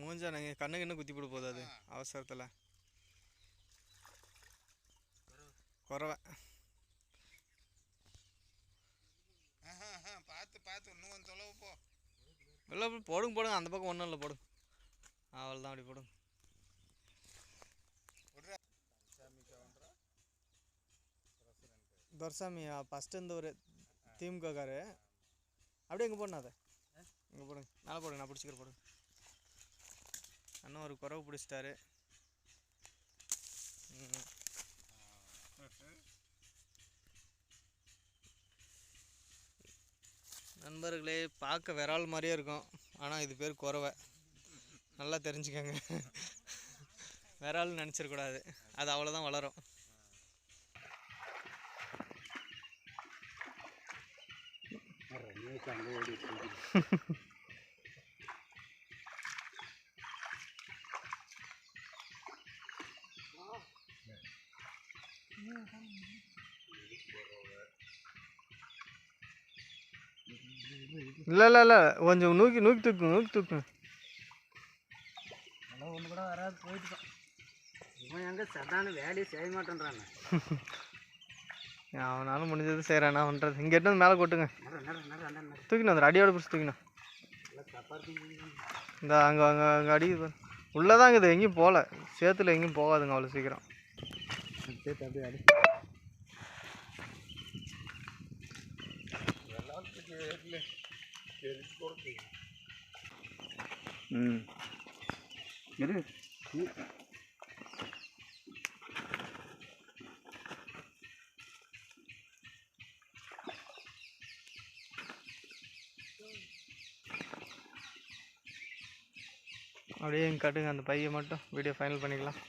மூஞ்சா நாங்கள் கண்ணுக்கு என்ன குத்தி போட போகுது அது அவசரத்தில். குறவை பார்த்து இன்னும் கொஞ்சம் தொலைவு போ. இல்லை போடுங்க அந்த பக்கம் ஒன்றும் இல்லை போடுங்க. அவ்வளோதான் அப்படி போடுங்க. துரசாமி ஃபஸ்ட்டு இந்த ஒரு திமுககாரு அப்படியே இங்கே போடணும். அதை இங்கே போடுங்க. நல்லா போடுங்க. நான் பிடிச்சிக்கிற போடுங்க. அண்ணன் ஒரு குறவு பிடிச்சிட்டாரு. நண்பர்களே, பார்க்க விரால் மாதிரியே இருக்கும், ஆனால் இது பேர் குறவை. நல்லா தெரிஞ்சுக்கோங்க. விரால்னு நினச்சிடக்கூடாது. அது அவ்வளோதான் வளரும். இல்லை இல்லை இல்லை கொஞ்சம் நூக்கி தூக்குங்க. ஒன்று கூட வராது போயிட்டுதான். இவன் எங்கே சதான வேலையை செய்ய மாட்டேன்றான். அவனாலும் முடிஞ்சது செய்கிறான். என்ன பண்ணுறது? இங்கே எட்டு வந்து மேலே கொட்டுங்க. தூக்கிணும் அந்த அடியோட பிடிச்சி தூக்கிணும். இந்த அங்கே அடி உள்ளதான் இருக்குது. எங்கேயும் போகல. சேத்துல எங்கேயும் போகாதுங்க அவ்வளோ சீக்கிரம். சேர்த்து அப்படியே அடி. அப்படியே இங்கே கட்டுங்க அந்த பையை மட்டும். வீடியோ ஃபைனல் பண்ணிக்கலாம்.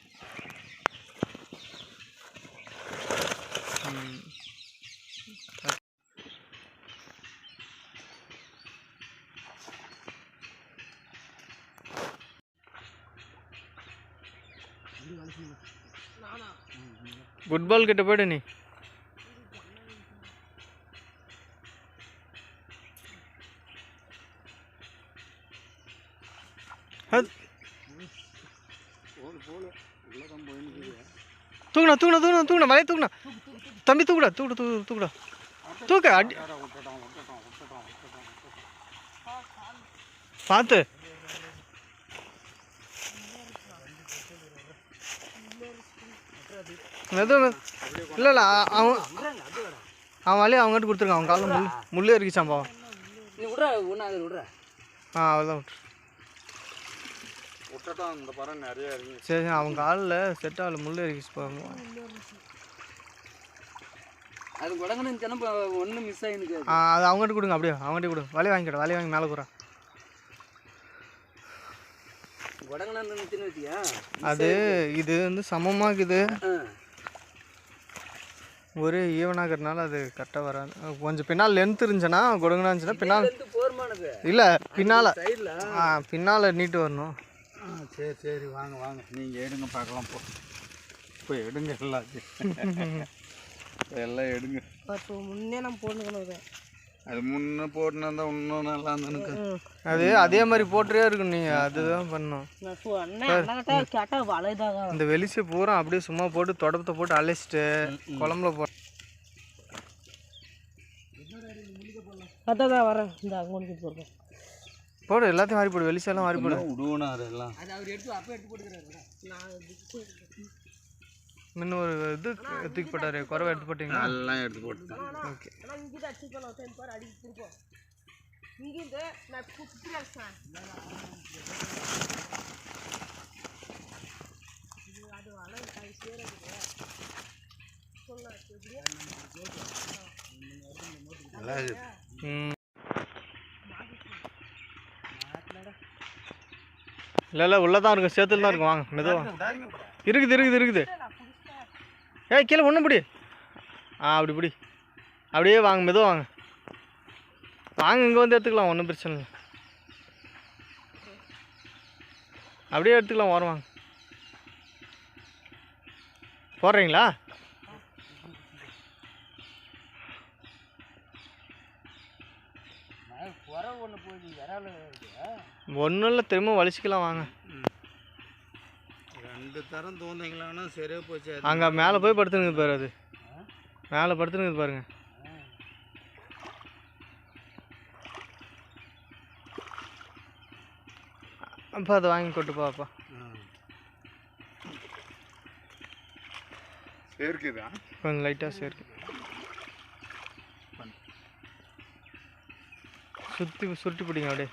ஃபுட்பால் கிட்ட போய்டு நீ. தூக்குண்ணா வலைய தூக்குண்ணா தம்பி. தூக்குடா தூக்க அடி பார்த்து. இல்லை அவன் வழியை அவங்ககிட்ட கொடுத்துருக்கான். அவன் காலில் முள்ளே இருக்கிச்சாம்பா. அவ்வளோதான் விட்டுட்டோம். இந்த படம் நிறைய இருக்கு. சரி அவன் காலில் செட் ஆகல, முள்ளே இருக்கிச்சு பாருங்க. அது உடங்கன்னு ஒன்றும் மிஸ் ஆகிருக்கு. அது அவங்ககிட்ட கொடுங்க. அப்படியே அவங்ககிட்ட கொடுங்க. வலையை வாங்கி மேலே போகிறேன். அது இது வந்து சமமாகுது. ஒரே ஈவனாகிறதுனால அது கரெக்டாக வராது. கொஞ்சம் பின்னால் லென்த் இருந்துச்சுன்னா கொடுங்கனா இருந்துச்சுன்னா பின்னால் இல்லை பின்னால் நீட்டு வரணும். சரி வாங்க நீங்கள் எடுங்க பார்க்கலாம். இப்போ எடுங்க எல்லாம் எடுங்க. முன்னே நம்ம போடணும். அது முன்னே போட்டுனா தான் இன்னும் நல்லா இருந்துருக்கு. அது அதே மாதிரி போட்டுறே இருக்கும். நீங்கள் அதுதான் பண்ணணும். இந்த வெளிச்சை பூரா அப்படியே சும்மா போட்டு தொடப்பத்தை போட்டு அழைச்சிட்டு குழம்புல போடு. எல்லாத்தையும் மாறி போடு. வெளிச்செல்லாம் மாறி போடு. விடுவோம் அதெல்லாம். முன்ன ஒரு இது தூக்கி போட்டாரு. குறவை எடுத்து போட்டீங்களா? எல்லாம் எடுத்து போட்டு. ஓகே. இல்லை உள்ளதான் இருக்கும். சேத்துல தான் இருக்கும். வாங்க மெதுவாக. இருக்குது. கீழே ஒன்றும் பிடி. அப்படி பிடி. அப்படியே வாங்க மெதுவாக வாங்க. இங்கே வந்து எடுத்துக்கலாம். ஒன்றும் பிரச்சனை இல்லை. அப்படியே எடுத்துக்கலாம். வருவாங்க. போடுறீங்களா? ஒன்றும் இல்லை, திரும்ப வலிச்சிக்கலாம் வாங்க. 2 தரம் தோந்தீங்களான்னா சரியா போச்சு. அங்கே மேலே போய் படுத்துனுங்க பாரு, அது மேலே படுத்துனுங்க பாருங்க. அப்பா அதை வாங்கி கொட்டுப்பாப்பா. சேர்க்குதா? கொஞ்சம் லைட்டாக சேர்க்கு. சுருட்டி பிடிங்க அப்படியே.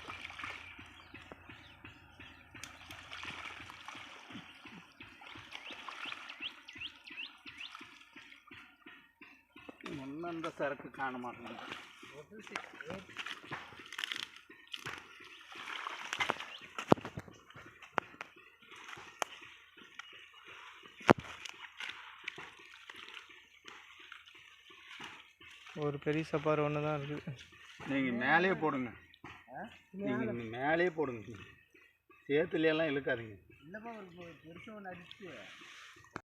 முன்னந்த சரக்கு காண மாட்டேன். ஒரு பெரிய சப்பாறு ஒன்று தான் இருக்குது. நீங்கள் மேலேயே போடுங்க, நீங்கள் மேலேயே போடுங்க, சேத்துலையெல்லாம் இழுக்காதீங்க.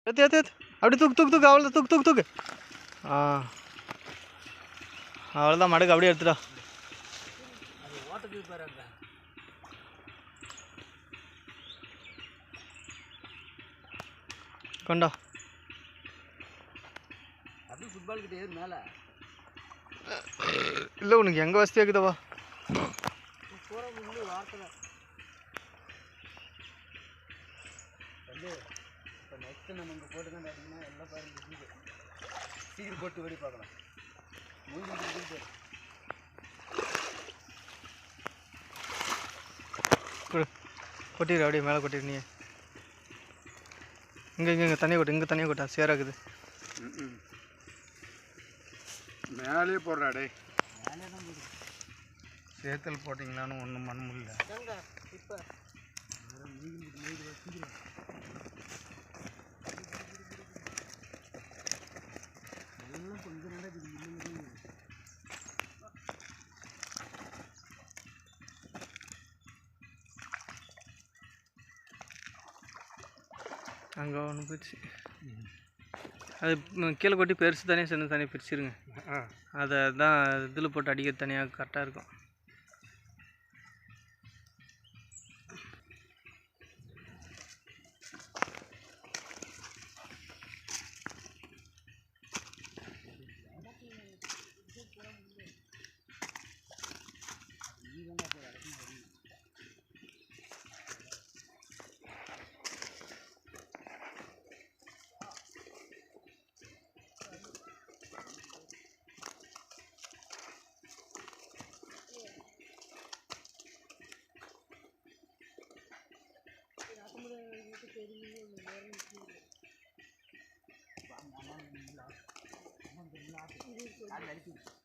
ஏத்து ஏத்து ஏத்து, அப்படி தூக்கு அவ்வளோதான், தூக்கு. ஆ அவ்வளோதான், மடக்கு அப்படியே எடுத்துடா. கொண்டா. அது ஃபுட்பால் கிட்டே மேலே இல்லை, உனக்கு எங்கே வசதியாக இருக்குதவா? இப்போ நெக்ஸ்ட்டு நம்ம இங்கே போட்டு தான் பார்த்தீங்கன்னா எல்லாம் பாருங்க, சீக்கிரம் போட்டு வெடி பார்க்கலாம். கொட்டிடு, அப்படியே மேலே கொட்டிடு. நீ இங்கே தனியாக கொட்டா சேராக்குது. மேலே போடுறாடே, மேலே தான் போடு. சேத்தல் போட்டிங்களான்னு ஒன்றும் பண்ண முடியல. இப்போ கொஞ்சம் அங்கே ஒன்று போயிடுச்சு. அது கீழே கொட்டி பெருசு தனியாக சின்ன தனியாக பிரிச்சிருங்க. அதை தான் இதில் போட்டு அடிக்க தனியாக கரெக்டாக இருக்கும். அடிக்கும்.